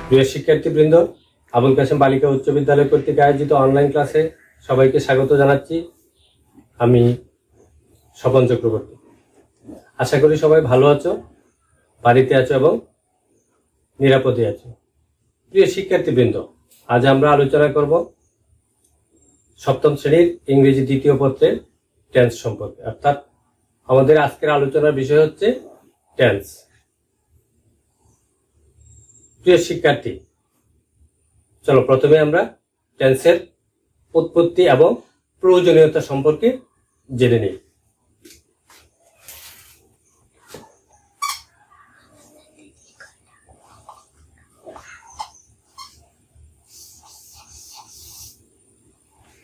প্রিয় শিক্ষার্থীবৃন্দ, আবুল কাশেম বালিকা উচ্চ বিদ্যালয় কর্তৃক আয়োজিত অনলাইন ক্লাসে সবাইকে স্বাগত জানাচ্ছি। আমি স্বপন চক্রবর্তী। আশা করি সবাই ভালো আছো, বাড়িতে আছো এবং নিরাপদে আছো। প্রিয় শিক্ষার্থীবৃন্দ, আজ আমরা আলোচনা করব সপ্তম শ্রেণীর ইংরেজি দ্বিতীয় পত্রের টেন্স সম্পর্কে। অর্থাৎ আমাদের আজকের আলোচনার বিষয় হচ্ছে টেন্স। প্রিয় শিক্ষার্থী, চলো প্রথমে আমরা টেন্সের উৎপত্তি এবং প্রয়োজনীয়তা সম্পর্কে জেনে নিই।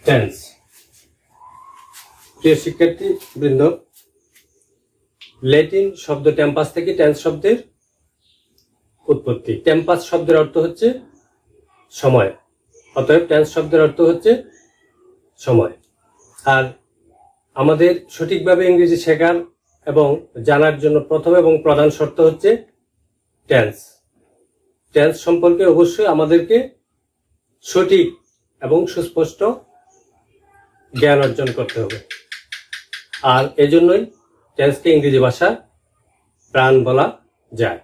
টেন্স, প্রিয় শিক্ষার্থী বৃন্দ, ল্যাটিন শব্দ টেম্পাস থেকে টেন্স শব্দের উৎপত্তি। টেম্পাস শব্দের অর্থ হচ্ছে সময়, অতএব টেন্স শব্দের অর্থ হচ্ছে সময়। আর আমাদের সঠিকভাবে ইংরেজি শেখার এবং জানার জন্য প্রথম এবং প্রধান শর্ত হচ্ছে টেন্স। টেন্স সম্পর্কে অবশ্যই আমাদেরকে সঠিক এবং সুস্পষ্ট জ্ঞান অর্জন করতে হবে। আর এজন্যই টেন্সকে ইংরেজি ভাষা প্রাণ বলা যায়।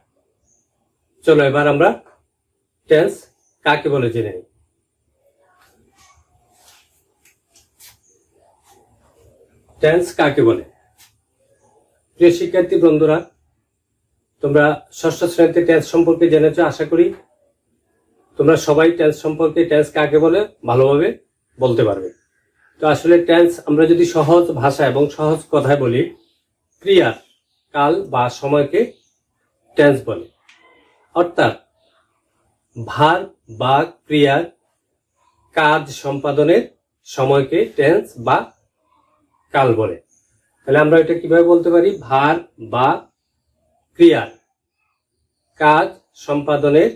চলো এবার আমরা টেন্স কাকে বলে জেনে নিই। টেন্স কাকে বলে? প্রিয় শিক্ষার্থী বন্ধুরা, তোমরা ষষ্ঠ শ্রেণীতে টেন্স সম্পর্কে জেনেছো। আশা করি তোমরা সবাই টেন্স সম্পর্কে, টেন্স কাকে বলে ভালোভাবে বলতে পারবে। তো আসলে টেন্স আমরা যদি সহজ ভাষা এবং সহজ কথায় বলি, ক্রিয়ার কাল বা সময়কে টেন্স বলে। অর্থাৎ ভার্ব বা ক্রিয়ার কাজ সম্পাদনের সময়কে টেন্স বা কাল বলে। তাহলে আমরা এটা কিভাবে বলতে পারি? ভার্ব বা ক্রিয়ার কাজ সম্পাদনের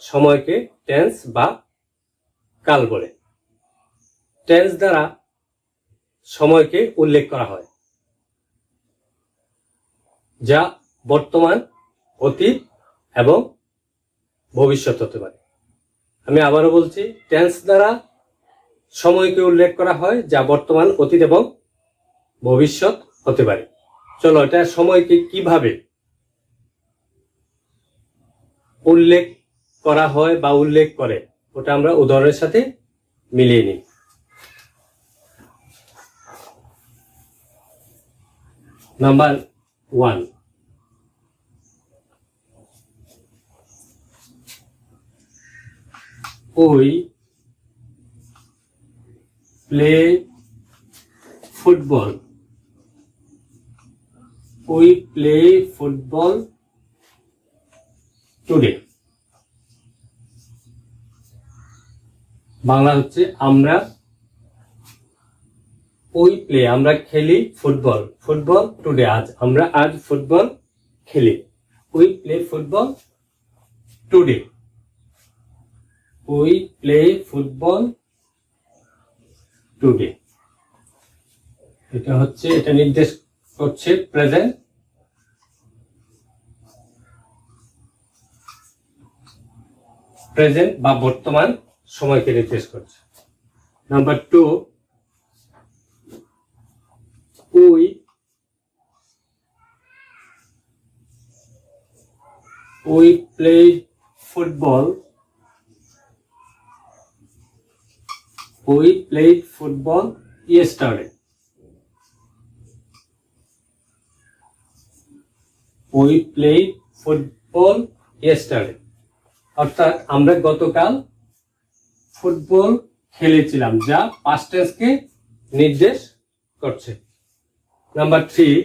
সময়কে টেন্স বা কাল বলে। টেন্স দ্বারা সময়কে উল্লেখ করা হয়, যা বর্তমান, অতীত এবং ভবিষ্যৎ হতে পারে। আমি আবারও বলছি, টেন্স দ্বারা সময়কে উল্লেখ করা হয়, যা বর্তমান, অতীত এবং ভবিষ্যৎ হতে পারে। চলো এটা সময়কে কিভাবে উল্লেখ করা হয় বা উল্লেখ করে ওটা আমরা উদাহরণের সাথে মিলিয়ে নিই। Number 1, we play football. We play football today. Bangla হচ্ছে আমরা we play, আমরা খেলি ফুটবল। ফুটবল টুডে, আমরা আজ ফুটবল খেলি। we play football today. We play football today. এটা নির্দেশ করছে প্রেজেন্ট। প্রেজেন্ট বা বর্তমান সময়কে নির্দেশ করছে। Number 2, we played football. We played football yesterday. We played football yesterday. অর্থাৎ আমরা গতকাল ফুটবল খেলেছিলাম, যা পাস্ট টেন্সকে নির্দেশ করছে। Number 3,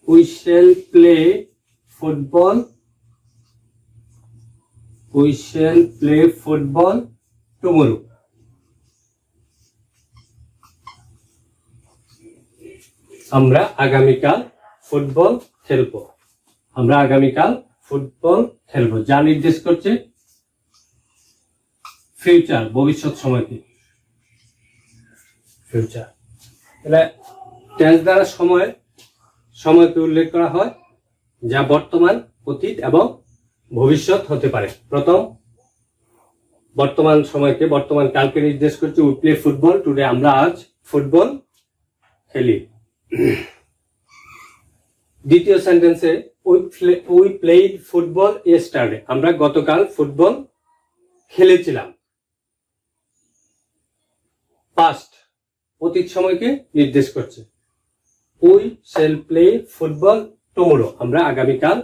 we shall play football. We shall play football tomorrow. আমরা আগামীকাল ফুটবল খেলবো। আমরা আগামীকাল ফুটবল খেলবো, যা নির্দেশ করছে ফিউচার, ভবিষ্যৎ সময়কে। ফিউচার। তাহলে টেন্স দ্বারা সময়কে উল্লেখ করা হয় যা বর্তমান, অতীত এবং ভবিষ্যৎ হতে পারে। প্রথম বর্তমান সময়কে, বর্তমান কালকে নির্দেশ করছে। উই প্লে ফুটবল টুডে, আমরা আজ ফুটবল খেলি। দ্বিতীয় সেন্টেন্সে উই প্লেড ফুটবল ইয়েস্টারডে, আমরা গতকাল ফুটবল খেলেছিলাম। পাস্ট অতীত সময়কে নির্দেশ করছে। We shall play football tomorrow, আমরা আগামীকাল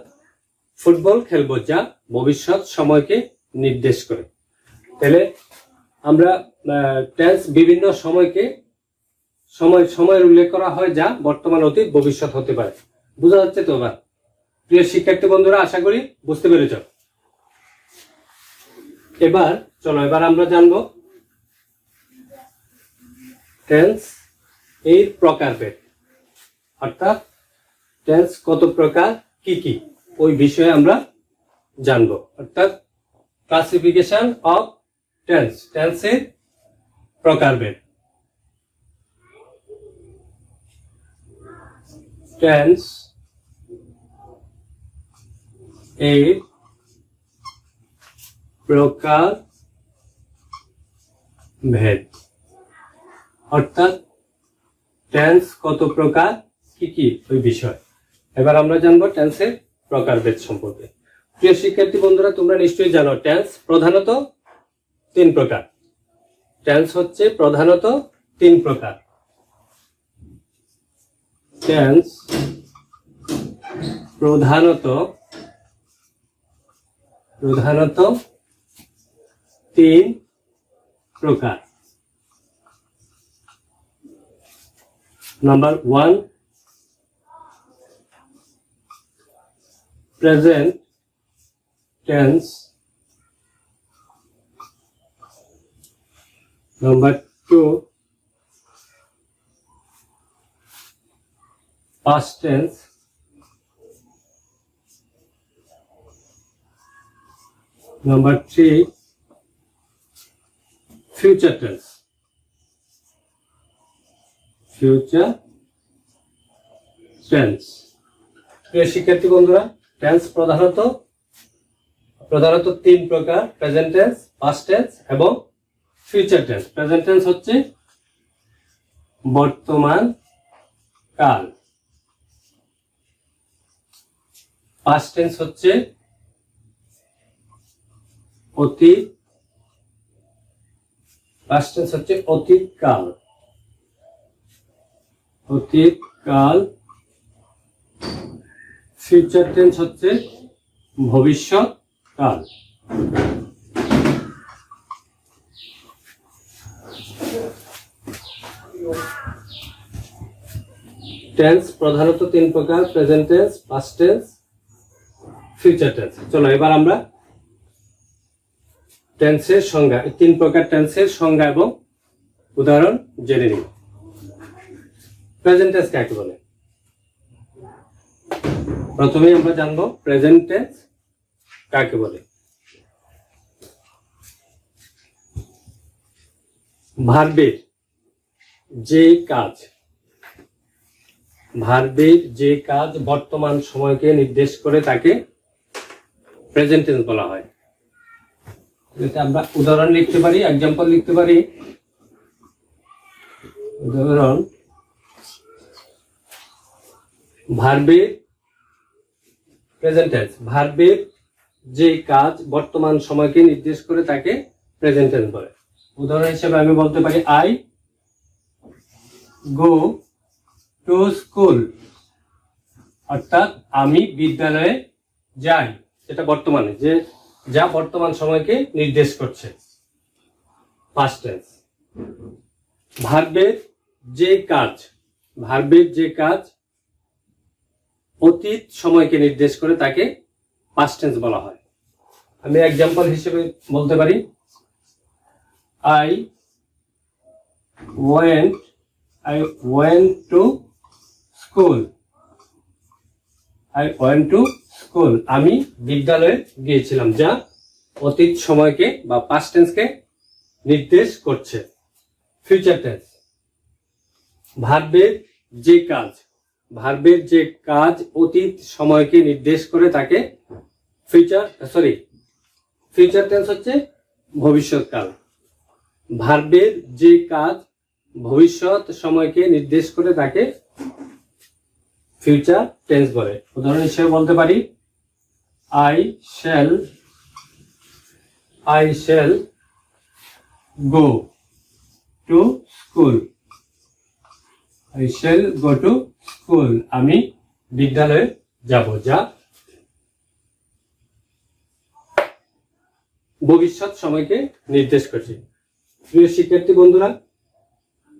ফুটবল খেলবো, যা ভবিষ্যৎ সময়কে নির্দেশ করে। তাহলে আমরা টেন্স বিভিন্ন সময়ের উল্লেখ করা হয় যা বর্তমান, অতীত, ভবিষ্যৎ হতে পারে। বোঝা যাচ্ছে তো? এবার প্রিয় শিক্ষার্থী বন্ধুরা, আশা করি বুঝতে পেরেছ। এবার আমরা জানবো টেন্স এর প্রকারভেদ, অর্থাৎ টেন্স কত প্রকার, কি কি, ওই বিষয়ে আমরা জানবো। অর্থাৎ ক্লাসিফিকেশন অফ টেন্স, টেন্সের প্রকারভেদ। টেন্স এর প্রকারভেদ, অর্থাৎ টেন্স কত প্রকার, কি কি, ওই বিষয়। এবার আমরা জানবো টেন্সের প্রকারভেদ সম্পর্কে। প্রিয় শিক্ষার্থী বন্ধুরা, তোমরা নিশ্চয়ই জানো টেন্স প্রধানত তিন প্রকার। টেন্স হচ্ছে প্রধানত তিন প্রকার। টেন্স প্রধানত তিন প্রকার। Number 1, present tense. Number 2, past tense. Number 3, future tense. Future tense. প্রিয় শিক্ষার্থী বন্ধুরা, টেন্স প্রধানত তিন প্রকার: প্রেজেন্ট টেন্স, পাস্ট টেন্স এবং ফিউচার টেন্স। প্রেজেন্ট টেন্স হচ্ছে বর্তমান কাল, পাস্ট টেন্স হচ্ছে অতীতকাল, ফিউচার টেন্স হচ্ছে ভবিষ্যৎ কাল। টেন্স প্রধানত তিন প্রকার: present tense, past tense, future tense. চলো এবার আমরা টেন্সের সংজ্ঞা, তিন প্রকার টেন্সের সংজ্ঞা এবং উদাহরণ জেনে নিই। প্রেজেন্ট টেন্স কাকে বলে? প্রথমেই আমরা জানবো প্রেজেন্ট টেন্স কাকে বলে। ভার্বের যে কাজ বর্তমান সময়কে নির্দেশ করে তাকে প্রেজেন্ট টেন্স বলা হয়। আমরা উদাহরণ লিখতে পারি, এক্সাম্পল লিখতে পারি। উদাহরণ: ভার্বের প্রেজেন্ট টেন্স, ভার্বের যে কাজ বর্তমান সময়কে নির্দেশ করে তাকে প্রেজেন্ট টেন্স বলে। উদাহরণ হিসেবে আমি বলতে পারি আই গো টু স্কুল, অর্থাৎ আমি বিদ্যালয়ে যাই, যেটা বর্তমানে, যা বর্তমান সময়কে নির্দেশ করছে, পাস্ট টেন্স। ভার্বের যে কাজ অতীত সময়কে নির্দেশ করে তাকে পাস্ট টেন্স বলা হয়। আমি এক্সাম্পল হিসেবে বলতে পারি I went to school. আমি বিদ্যালয়ে গিয়েছিলাম, যা অতীত সময়কে বা পাস্ট টেন্সকে নির্দেশ করছে। ফিউচার টেন্স: ভার্বের যে কাজ, ভার্বের যে কাজ অতীত সময়কে নির্দেশ করে তাকে ফিউচার টেন্স হচ্ছে ভবিষ্যৎকাল। ভার্বের যে কাজ ভবিষ্যৎ সময়কে নির্দেশ করে তাকে ফিউচার টেন্স বলে। উদাহরণ হিসেবে বলতে পারি I shall go to school. I shall go to school. আমি বিদ্যালয়ে যাব, যা ভবিষ্যৎ সময়কে নির্দেশ করছে। প্রিয় শিক্ষার্থী বন্ধুরা,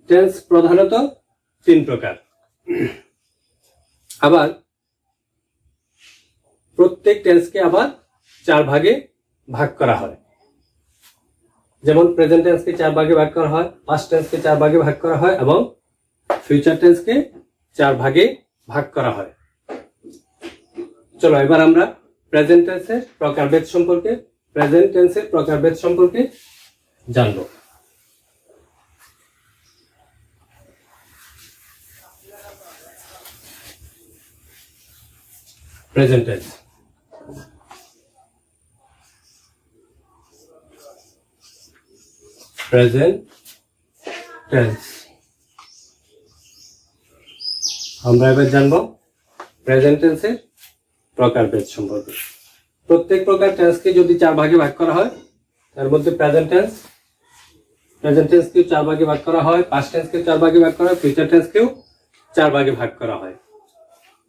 টেন্স প্রধানত 3 প্রকার। আবার প্রত্যেক টেন্সকে আবার 4 ভাগে ভাগ করা হয়। যেমন প্রেজেন্ট টেন্সকে 4 ভাগে ভাগ করা হয়, পাস্ট টেন্সকে 4 ভাগে ভাগ করা হয় এবং ফিউচার টেন্সকে 4 ভাগে ভাগ করা হয়। চলো এবার আমরা প্রেজেন্ট টেন্সের প্রকারভেদ সম্পর্কে জানবো। Present tense. আমরা এবার জানবো প্রেজেন্ট টেন্সের প্রকারভেদ সম্পর্কে। প্রত্যেক প্রকার টেন্সকে যদি 4 ভাগে ভাগ করা হয়, তার মধ্যে প্রেজেন্ট টেন্সকেও 4 ভাগে ভাগ করা হয়, পাস্ট টেন্সকেও 4 ভাগে ভাগ করা হয়, ফিউচার টেন্সকেও 4 ভাগে ভাগ করা হয়।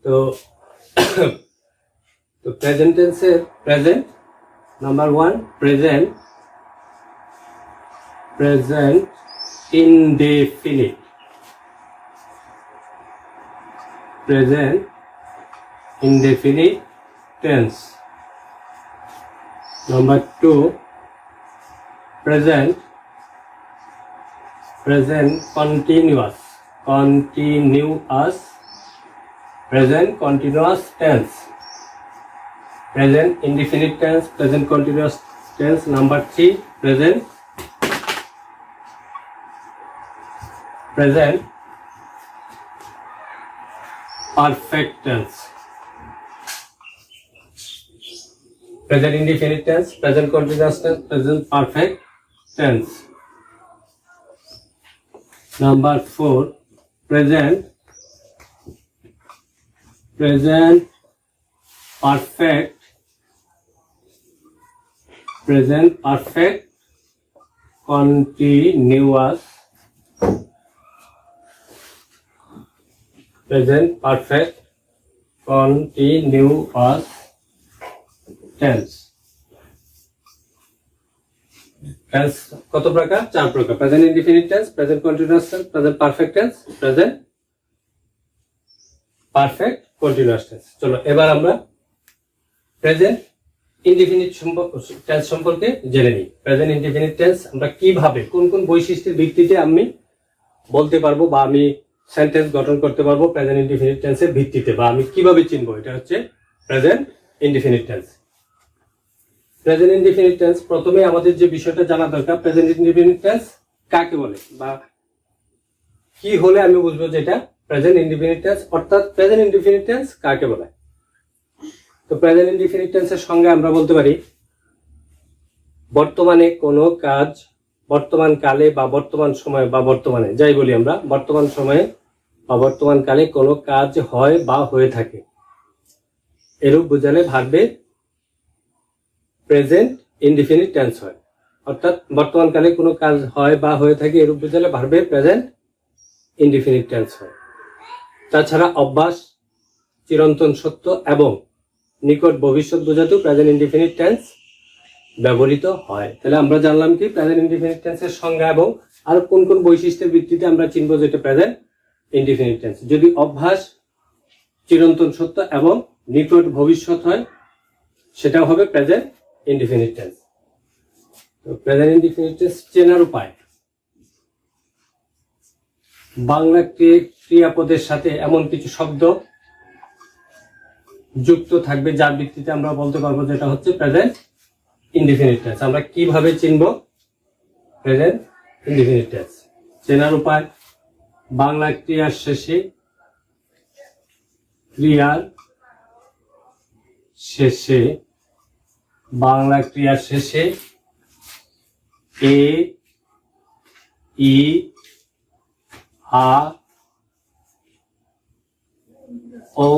তো প্রেজেন্ট টেন্সের present, number 1 present indefinite. Present indefinite tense. Number 2 present continuous present continuous tense. Present indefinite tense, present continuous tense. Number 3 present perfect tense. Present indefinite tense, present continuous tense, present perfect tense. Number 4 present perfect continuous present perfect continuous tense. Tense কত প্রকার? 4 প্রকার। Present indefinite tense, present continuous tense, present perfect tense, present perfect continuous tense. চলো এবার আমরা present indefinite tense সম্পর্কে জেনে নিই। Present indefinite tense আমরা কিভাবে, কোন কোন বৈশিষ্ট্যের ভিত্তিতে আমি বলতে পারবো বা আমি সেন্টেন্স গঠন করতে পারবো প্রেজেন্ট ইনডিফিনিট টেন্সের ভিত্তিতে, বা আমি কিভাবে চিনবো এটা হচ্ছে present indefinite tense. Present indefinite tense, প্রথমে আমাদের যে বিষয়টা জানা দরকার, প্রেজেন্ট ইনডিফিনিট টেন্স কাকে বলে বা কি হলে আমি বুঝবো যে এটা প্রেজেন্ট ইনডিফিনিট টেন্স, অর্থাৎ প্রেজেন্ট ইনডিফিনিট টেন্স কাকে বলে। তো প্রেজেন্ট ইনডিফিনিট টেন্সের সঙ্গে আমরা বলতে পারি বর্তমানে কোনো কাজ, বর্তমান কালে বা বর্তমান সময়ে বা বর্তমানে, যাই বলি আমরা, বর্তমান সময়ে বা বর্তমান কালে কোনো কাজ হয় বা হয়ে থাকে, এরূপ বোঝালে ভার্বে প্রেজেন্ট ইনডিফিনিট টেন্স হয়। অর্থাৎ বর্তমান কালে কোনো কাজ হয় বা হয়ে থাকে এরূপ বোঝালে ভার্বে প্রেজেন্ট ইনডিফিনিট টেন্স হয়। তাছাড়া অভ্যাস, চিরন্তন সত্য এবং নিকট ভবিষ্যৎ বোঝাতেও প্রেজেন্ট ইনডিফিনিট টেন্স ব্যবহৃত হয়। তাহলে আমরা জানলাম কি প্রেজেন্ট ইনডিফিনিট টেন্সের সংজ্ঞা এবং আর কোন কোন বৈশিষ্ট্যের ভিত্তিতে আমরা চিনবো যেটা প্রেজেন্ট ইনডিফিনিট টেন্স। যদি অভ্যাস, চিরন্তন সত্য এবং নিকট ভবিষ্যৎ হয় সেটাও হবে প্রেজেন্ট ইনডিফিনিট টেন্স। তো প্রেজেন্ট ইনডিফিনিট টেন্স চেনার উপায়, বাংলা ক্রিয়াপদের সাথে এমন কিছু শব্দ যুক্ত থাকবে যার ভিত্তিতে আমরা বলতে পারবো যেটা হচ্ছে প্রেজেন্ট ইনডিফিনিট টেন্স। আমরা কিভাবে চিনবো প্রেজেন্ট ইনডিফিনিট টেন্স? চেনার উপায়, বাংলা ক্রিয়ার শেষে ক্রিয়ার শেষে, বাংলা ক্রিয়ার শেষে এ, ই, আ, ও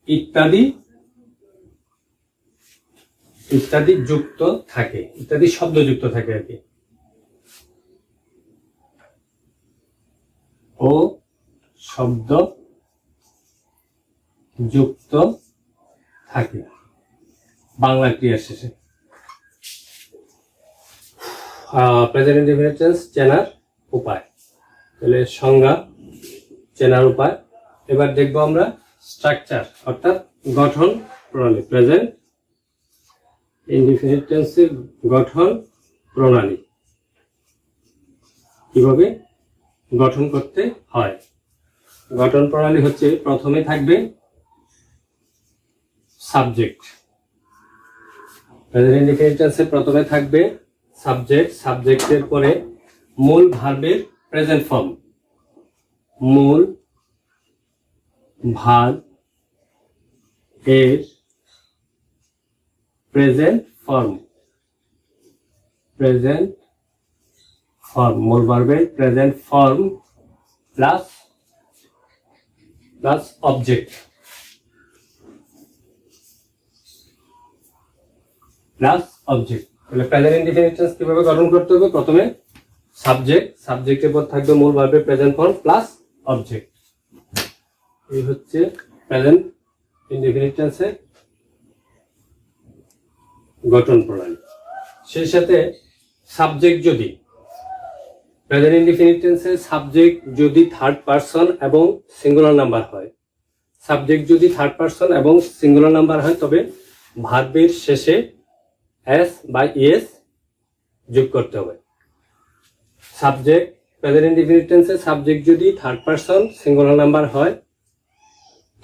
ইত্যাদি যুক্ত থাকে, ইত্যাদি শব্দ যুক্ত থাকে আর কি। ও শব্দ যুক্ত থাকে বাংলা ক্রিয়ার শেষে। প্রেজেন্ট ইনডিফিনিট টেন্স চেনার উপায়, তাহলে সংজ্ঞা, চেনার উপায়। এবার দেখবো আমরা স্ট্রাকচার অর্থাৎ গঠন প্রণালী। প্রেজেন্ট ইনডিফিনিট টেন্সের গঠন প্রণালী কিভাবে গঠন করতে হয়। গঠন প্রণালী হচ্ছে প্রথমে থাকবে সাবজেক্ট। প্রেজেন্ট ইনডিফিনিট টেন্সে প্রথমে থাকবে সাবজেক্ট, সাবজেক্টের পরে মূল ভার্বের প্রেজেন্ট ফর্ম, মূল ভার্ব এর প্রেজেন্ট ফর্ম, মূল ভার্বের প্রেজেন্ট ফর্ম প্লাস অবজেক্ট, তাহলে প্রেজেন্ট ইনডিফিনিট টেন্স কিভাবে গঠন করতে হবে। প্রথমে সাবজেক্ট, সাবজেক্টের পর থাকবে মূল ভার্বের প্রেজেন্ট ফর্ম প্লাস অবজেক্ট। এই হচ্ছে প্রেজেন্ট ইনডিফিনিট টেন্সের গঠন প্রণালী। সেই সাথে সাবজেক্ট যদি, প্রেজেন্ট ইনডিফিনিট টেন্সের সাবজেক্ট যদি থার্ড পারসন এবং সিঙ্গুলার নাম্বার হয়, সাবজেক্ট যদি থার্ড পারসন এবং সিঙ্গুলার নাম্বার হয় তবে ভার্বের শেষে এস বা ইএস যোগ করতে হবে। সাবজেক্ট, প্রেজেন্ট ইনডিফিনিট টেন্সের সাবজেক্ট যদি থার্ড পারসন সিঙ্গুলার নাম্বার হয়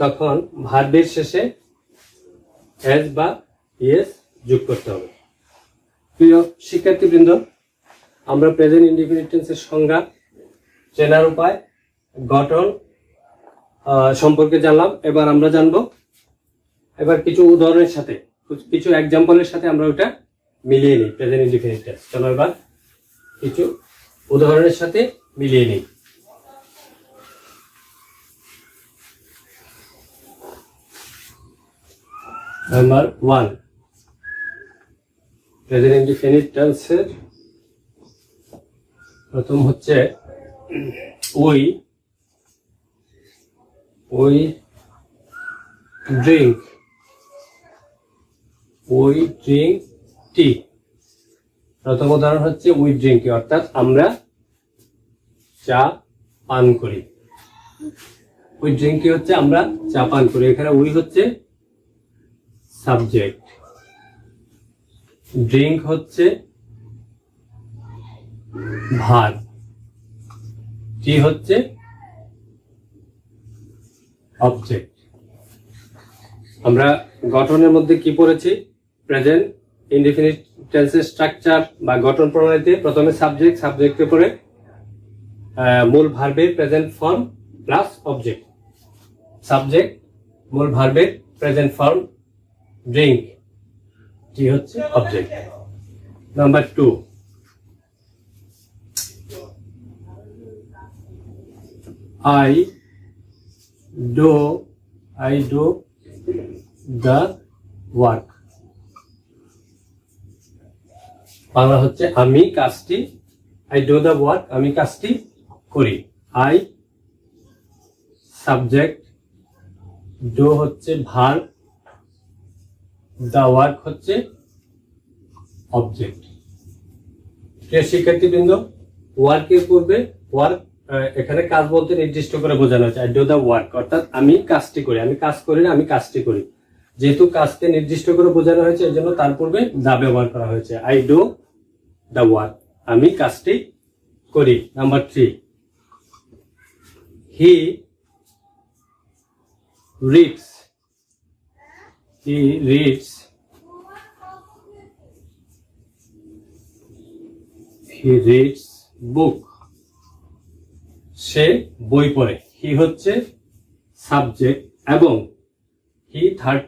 তখন ভার্বের শেষে এস বা ইএস যোগ করতে হবে। প্রিয় শিক্ষার্থীবৃন্দ, আমরা প্রেজেন্ট ইনডিফিনিট টেন্সের সংজ্ঞা, চেনার উপায়, গঠন সম্পর্কে জানলাম। এবার আমরা জানবো, এবার কিছু উদাহরণের সাথে, কিছু এক্সাম্পলের সাথে আমরা ওটা মিলিয়ে নিই প্রেজেন্ট ইনডিফিনিট টেন্স। চলো এবার কিছু উদাহরণের সাথে মিলিয়ে নিই। নাম্বার 1, প্রেজেন্ট ইনডিফিনিট টেন্সের প্রথম হচ্ছে উই ড্রিঙ্ক টি। প্রথম উদাহরণ হচ্ছে উই ড্রিঙ্ক, অর্থাৎ আমরা চা পান করি। উই ড্রিঙ্ক হচ্ছে আমরা চা পান করি। এখানে উই হচ্ছে সাবজেক্ট, ড্রিঙ্ক হচ্ছে ভার্ব, টি হচ্ছে অবজেক্ট। আমরা গঠনের মধ্যে কি পড়েছি? প্রেজেন্ট ইনডিফিনিট টেন্সের স্ট্রাকচার বা গঠন প্রণালীতে প্রথমে সাবজেক্ট, সাবজেক্টের পরে মূল ভার্বের present form plus object. Subject, মূল ভার্বের প্রেজেন্ট ফর্ম, ড্রিঙ্ক, টি হচ্ছে object. Number 2, I do the work। Bangla হচ্ছে আমি কাজটি, I do the work, আমি কাজটি করি। I সাবজেক্ট, do হচ্ছে ভার্ব, the work হচ্ছে অবজেক্ট। প্রিয় শিক্ষার্থীবৃন্দ, ওয়ার্কের পূর্বে ওয়ার্ক এখানে কাজ বলতে নির্দিষ্ট করে বোঝানো হচ্ছে। আই ডু দ্য ওয়ার্ক অর্থাৎ আমি কাজটি করি, আমি কাজ করি না, আমি কাজটি করি। যেহেতু কাজকে নির্দিষ্ট করে বোঝানো হয়েছে এই জন্য তার পূর্বে দা ব্যবহার করা হয়েছে। আই ডু দ্য ওয়ার্ক, আমি কাজটি করি। নাম্বার 3, হি রিডস বুক, সে বই পড়ে। হি হচ্ছে সাবজেক্ট এবং হি থার্ড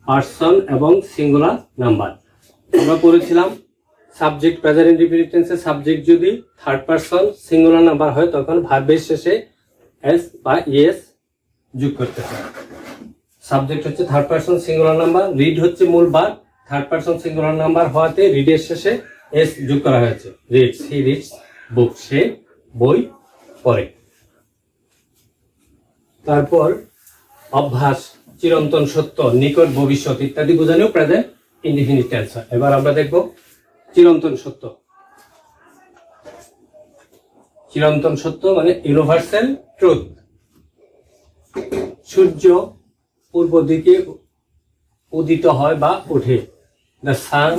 পারসন এবং সিঙ্গুলার নাম্বার। আমরা পড়েছিলাম সাবজেক্ট প্রেজেন্ট ইনডিফিনিট টেন্সের সাবজেক্ট যদি থার্ড পারসন সিঙ্গুলার নাম্বার হয় তখন ভার্বের শেষে এস বা ইএস যোগ করতে হয়। সাবজেক্ট হচ্ছে third person singular number, read হচ্ছে মূল verb, third person singular number হওয়াতে রিডের শেষে এস যোগ করা হয়েছে। রিডস, হি রিডস বুক, সে বই পড়ে। তারপর অভ্যাস, চিরন্তন সত্য, নিকট ভবিষ্যৎ ইত্যাদি বোঝানো প্রেজেন্ট ইনডিফিনিট টেন্স হয়। এবার আমরা দেখব চিরন্তন সত্য। চিরন্তন সত্য মানে ইউনিভার্সাল ট্রুথ। সূর্য পূর্ব দিকে উদিত হয় বা ওঠে। দ্য সান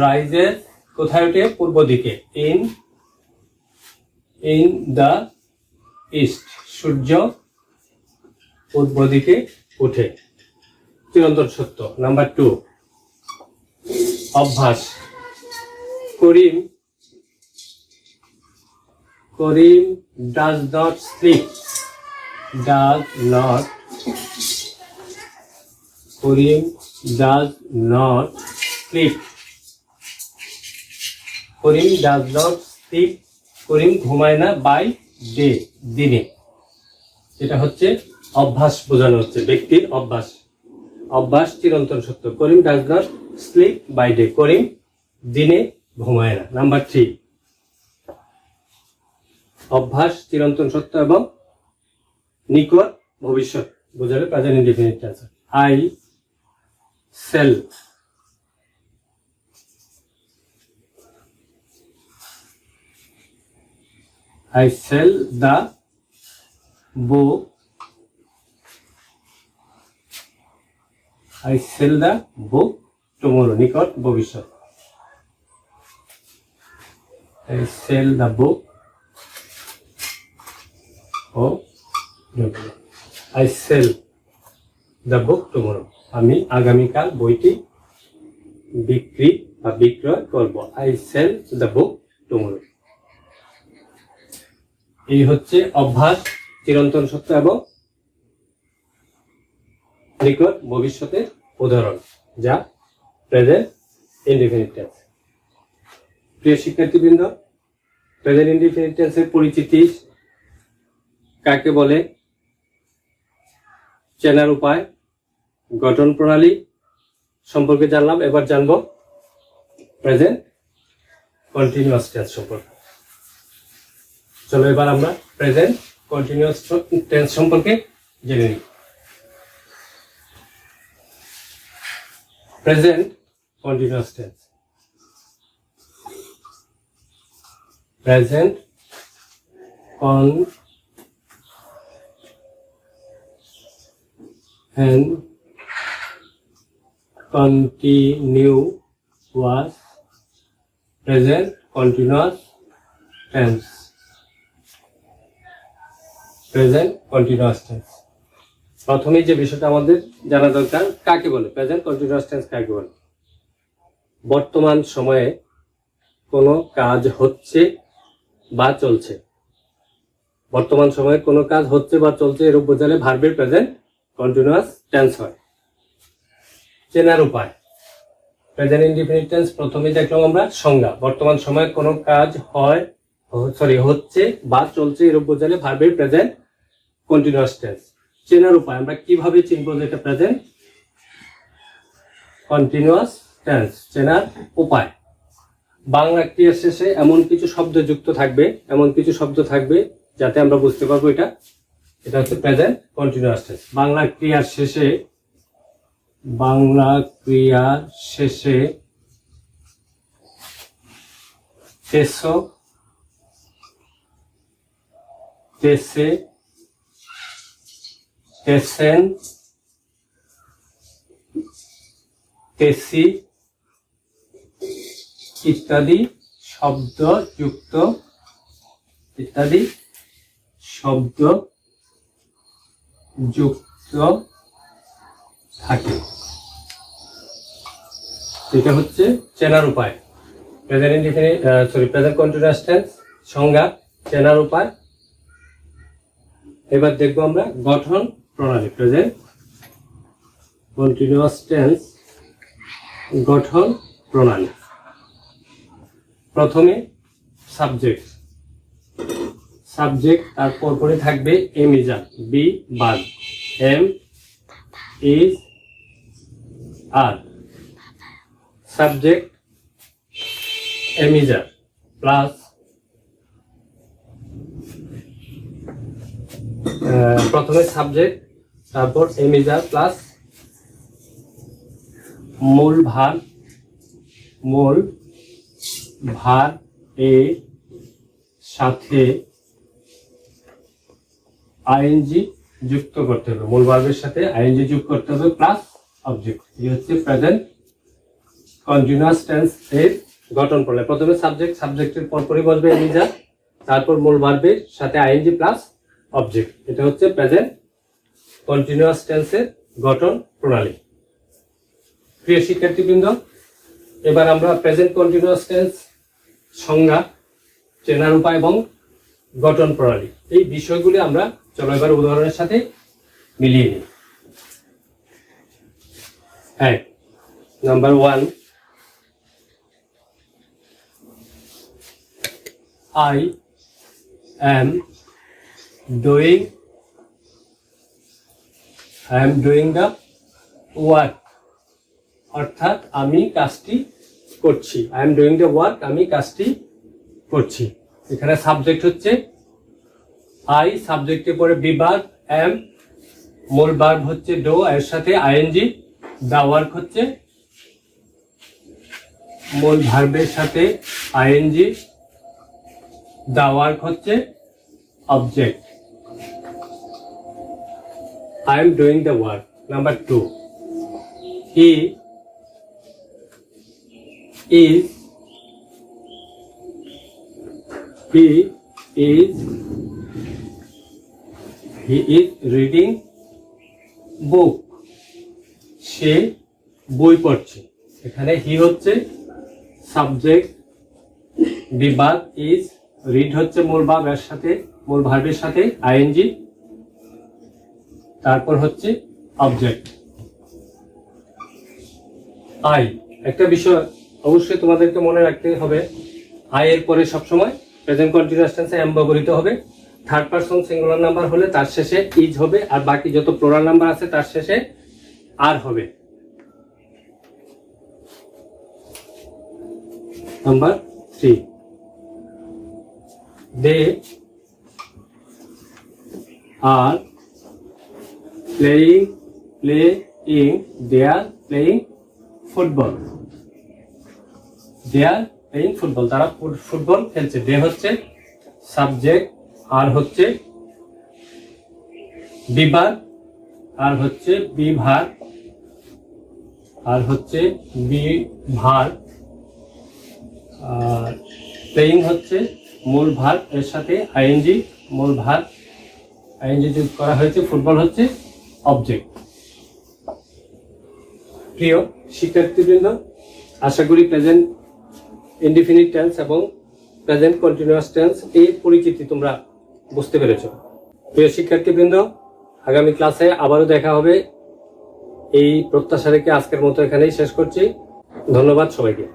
রাইজেস কোথায় ওঠে? পূর্ব দিকে। ইন দ্য ইস্ট, সূর্য পূর্ব দিকে ওঠে। চিরন্তন সত্য। নাম্বার 2, অভ্যাস। Karim does not sleep. Karim does not sleep. Karim ঘুমায় না বাই ডে, দিনে। এটা হচ্ছে অভ্যাস বোঝানো হচ্ছে, ব্যক্তির অভ্যাস। অভ্যাস চিরন্তন সত্য। Karim does not sleep by day, Karim দিনে ঘুমায় না। নাম্বার 3, অভ্যাস চিরন্তন সত্য এবং নিকট ভবিষ্যৎ বোঝালে present indefinite tense. I sell the book. Tomorrow, নিকট ভবিষ্যৎ। I sell the book. I sell the book tomorrow. আমি আগামীকাল বইটি বিক্রয় করব। I sell the book tomorrow. এই হচ্ছে অভ্যাস, চিরন্তন সত্য এবং নিকট ভবিষ্যতের উদাহরণ, যা প্রেজেন্ট ইনডিফিনিট টেন্স। প্রিয় শিক্ষার্থীবৃন্দ, প্রেজেন্ট ইনডিফিনিট টেন্সের পরিচিতি কাকে বলে, চেনার উপায়, গঠন প্রণালী সম্পর্কে জানলাম। এবার জানব প্রেজেন্ট কন্টিনিউয়াস টেন্স সম্পর্কে। চলো এবার আমরা প্রেজেন্ট কন্টিনিউয়াস টেন্স সম্পর্কে জেনে নিই। Present continuous tense. Present and continuous present continuous tense. Present continuous tense. প্রথমে যে বিষয়টা আমাদের জানা দরকার, কাকে বলে প্রেজেন্ট কন্টিনিউয়াস টেন্স কাকে বলে? বর্তমান সময়ে কোনো কাজ হচ্ছে বা চলছে। বর্তমান সময়ে কোনো কাজ হচ্ছে বা চলছে এরূপ বোঝালে ভার্বের প্রেজেন্ট কন্টিনিউয়াস টেন্স হয়। চেনার উপায়, প্রেজেন্ট ইনডিফিনিট টেন্স প্রথমে দেখলাম আমরা সংজ্ঞা। বর্তমান সময়ে কোনো কাজ হচ্ছে বা চলছে এরূপ বোঝালে ভার্বের প্রেজেন্ট কন্টিনিউয়াস টেন্স। চেনার উপায়, আমরা কিভাবে চিনবো যে এটা প্রেজেন্ট কন্টিনিউয়াস টেন্স? চেনার উপায়, বাংলা ক্রিয়ার শেষে এমন কিছু শব্দ যুক্ত থাকবে, যাতে আমরা বুঝতে পারবো এটা হচ্ছে প্রেজেন্ট কন্টিনিউয়াস টেন্স। বাংলা ক্রিয়ার শেষে তেসো, তেসে, তেসেন, তেসি ইত্যাদি শব্দ যুক্ত থাকে। এটা হচ্ছে চেনার উপায়। প্রেজেন্ট কন্টিনিউয়াস টেন্স সংজ্ঞা, চেনার উপায়, এবার দেখবো আমরা গঠন প্রণালী। প্রেজেন্ট কন্টিনিউয়াস টেন্স গঠন প্রণালী। প্রথমে সাবজেক্ট, তারপর পরে থাকবে এম ইজ আর, বি বাদ, am is are, subject am is are plus প্রথমে সাবজেক্ট, তারপর এম ইজ আর প্লাস মূল ভার এর সাথে আইএনজি যুক্ত করতে হবে, মূল ভার্বের সাথে আইএনজি যোগ করতে হবে প্লাস অবজেক্ট। এই হচ্ছে প্রেজেন্ট কন্টিনিউয়াস টেন্স এর গঠন প্রণালী। প্রথমে সাবজেক্টের পরপরই বসবে এম ইজ আর, তারপর মূল ভার্বের সাথে আইএনজি প্লাস অবজেক্ট। এটা হচ্ছে প্রেজেন্ট কন্টিনিউয়াস টেন্সের গঠন প্রণালী। প্রিয় শিক্ষার্থীবৃন্দ, এবার আমরা প্রেজেন্ট কন্টিনিউয়াস টেন্স সংজ্ঞা, চেনার উপায় এবং গঠন প্রণালী, এই বিষয়গুলি আমরা চলো এবার উদাহরণের সাথে মিলিয়ে নিই। হ্যাঁ, number 1, I am doing the work, অর্থাৎ আমি কাজটি করছি। I am doing the work, আমি কাজটি করছি। এখানে সাবজেক্ট হচ্ছে I, সাবজেক্টের পরে বিভাগ am, মূল ভার্ব হচ্ছে ডো, এর সাথে আইএনজি, দা ওয়ার্ক হচ্ছে মূল ভার্বের সাথে আইএনজি, দা ওয়ার্ক হচ্ছে object. I am doing the work. Number 2, he is reading book, সে বই পড়ছে। এখানে হি হচ্ছে সাবজেক্ট, বিভাগ ইজ, রিড হচ্ছে মূল ভার্বের সাথে আইএনজি, তারপর হচ্ছে অবজেক্ট। আই, একটা বিষয় অবশ্যই তোমাদেরকে মনে রাখতে হবে, আই এর পরে সবসময় প্রেজেন্ট কন্টিনিউয়াস টেন্সে এম ব্যবহৃত হবে। থার্ড পারসন সিঙ্গুলার নাম্বার হলে তার শেষে ইজ হবে, আর বাকি যত প্লুরাল নাম্বার আছে তার শেষে আর হবে। Number 3, they are playing football, তারা ফুটবল খেলছে। দে হচ্ছে সাবজেক্ট, আর হচ্ছে বিভাগ, আর হচ্ছে বিভার, আর প্লেইং হচ্ছে মূল ভার্ব, এর সাথে আইএনজি, মূল ভার্ব আইএনজি যোগ করা হয়েছে, ফুটবল হচ্ছে অবজেক্ট। প্রিয় শিক্ষার্থীবৃন্দ, আশা করি প্রেজেন্ট ইনডিফিনিট টেন্স এবং প্রেজেন্ট কন্টিনিউয়াস টেন্স এর পরিচিতি তোমরা বুঝতে পেরেছো। প্রিয় শিক্ষার্থীবৃন্দ, আগামী ক্লাসে আবারও দেখা হবে, এই প্রত্যাশা রেখে আজকের মতো এখানেই শেষ করছি। ধন্যবাদ সবাইকে।